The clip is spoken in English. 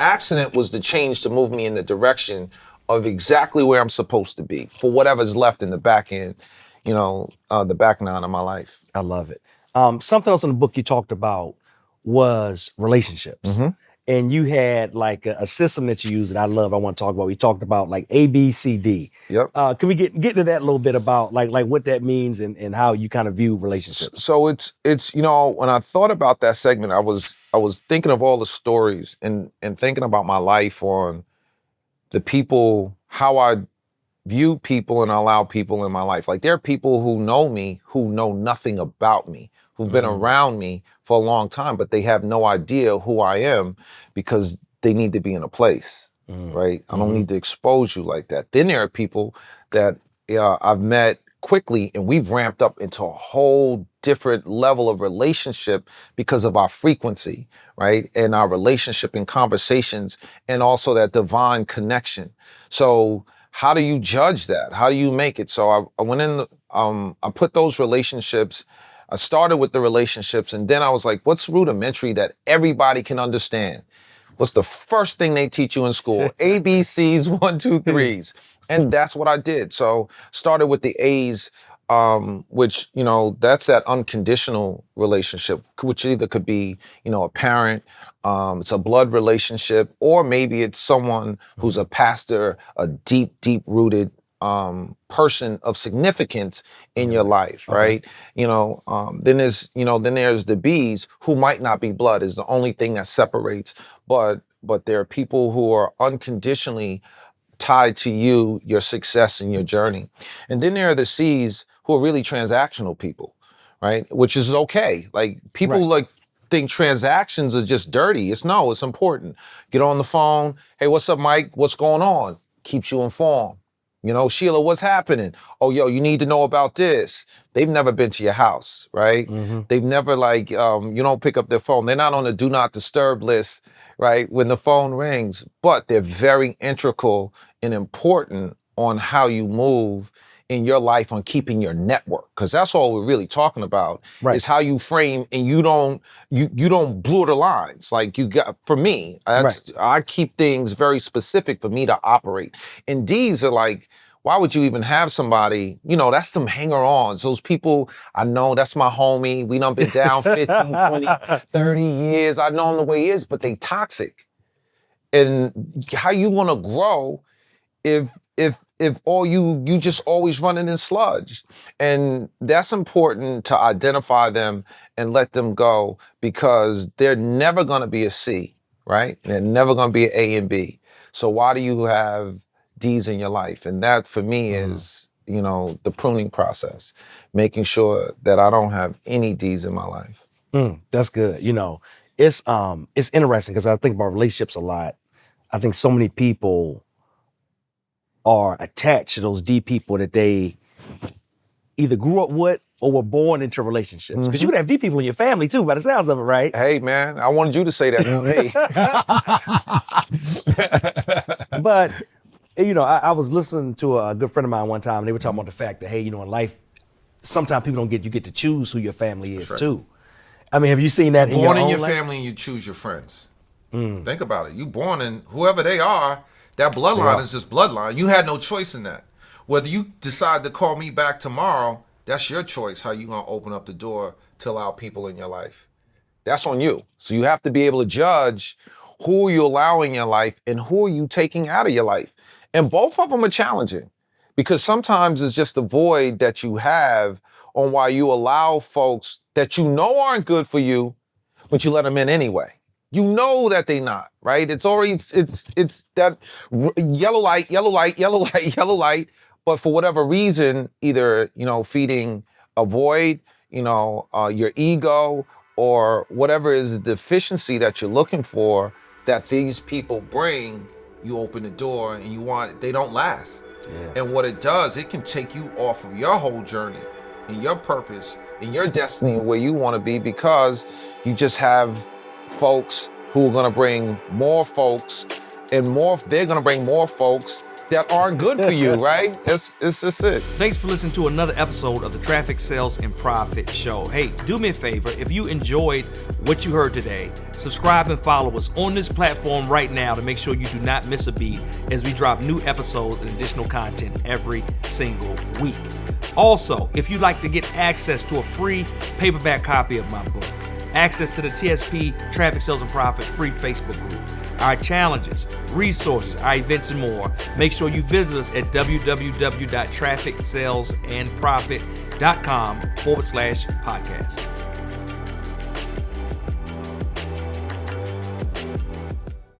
accident was the change to move me in the direction of exactly where I'm supposed to be for whatever's left in the back end, the back nine of my life. I love it. Something else in the book you talked about was relationships. And you had like a system that you use that I love. I want to talk about. We talked about like A, B, C, D. Yep. Can we get into that a little bit about like what that means and how you kind of view relationships? So it's when I thought about that segment, I was thinking of all the stories and thinking about my life on the people, how I view people and allow people in my life. Like there are people who know me who know nothing about me, who've been around me for a long time, but they have no idea who I am because they need to be in a place, right? I don't need to expose you like that. Then there are people that I've met quickly and we've ramped up into a whole different level of relationship because of our frequency, right? And our relationship and conversations and also that divine connection. So how do you judge that? How do you make it? So I went in, I put those relationships, I started with the relationships, and then I was like, what's rudimentary that everybody can understand? What's the first thing they teach you in school? ABCs, 1, 2, 3s. And that's what I did. So started with the A's, which, that's that unconditional relationship, which either could be, a parent, it's a blood relationship, or maybe it's someone who's a pastor, a deep, deep rooted person of significance in your life, right? Then there's the B's who might not be blood, is the only thing that separates, but there are people who are unconditionally tied to you, your success and your journey. And then there are the C's who are really transactional people, right? Which is okay. Like people think transactions are just dirty. It's important. Get on the phone. Hey, what's up, Mike? What's going on? Keeps you informed. Sheila, what's happening? Oh, yo, you need to know about this. They've never been to your house, right? They've never you don't pick up their phone. They're not on the do not disturb list, right? When the phone rings, but they're very integral and important on how you move in your life on keeping your network. Cause that's all we're really talking about is how you frame and you don't blur the lines. Like for me, I keep things very specific for me to operate. And D's are like, why would you even have somebody, that's them hanger-ons. Those people, I know that's my homie. We done been down 15, 20, 30 years. I know him the way he is, but they toxic. And how you want to grow if all you just always running in sludge. And that's important to identify them and let them go because they're never going to be a C, right? They're never going to be an A and B. So why do you have D's in your life? And that for me is, the pruning process, making sure that I don't have any D's in my life. That's good. It's interesting because I think about relationships a lot. I think so many people are attached to those D people that they either grew up with or were born into relationships. Because you could have D people in your family too, by the sounds of it, right? Hey, man, I wanted you to say that, not me. But, I was listening to a good friend of mine one time, and they were talking about the fact that, hey, in life, sometimes you get to choose who your family is too. I mean, have you seen that Born in your your life? family and you choose your friends. Think about it. You born in whoever they are, that bloodline is just bloodline. You had no choice in that. Whether you decide to call me back tomorrow, that's your choice, how you going to open up the door to allow people in your life. That's on you. So you have to be able to judge who are you allowing in your life and who are you taking out of your life. And both of them are challenging because sometimes it's just the void that you have on why you allow folks that aren't good for you, but you let them in anyway. You know that they not, right? It's already, it's that yellow light, yellow light, yellow light, yellow light. But for whatever reason, either, feeding a void, your ego or whatever is the deficiency that you're looking for that these people bring, you open the door and they don't last. Yeah. And what it does, it can take you off of your whole journey and your purpose and your destiny where you want to be because you just have folks who are going to bring more folks and they're going to bring more folks that aren't good for you, right? It's just it. Thanks for listening to another episode of the Traffic Sales and Profit Show. Hey, do me a favor. If you enjoyed what you heard today, subscribe and follow us on this platform right now to make sure you do not miss a beat as we drop new episodes and additional content every single week. Also, if you'd like to get access to a free paperback copy of my book, access to the TSP Traffic Sales and Profit free Facebook group, our challenges, resources, our events, and more, make sure you visit us at www.trafficsalesandprofit.com/podcast.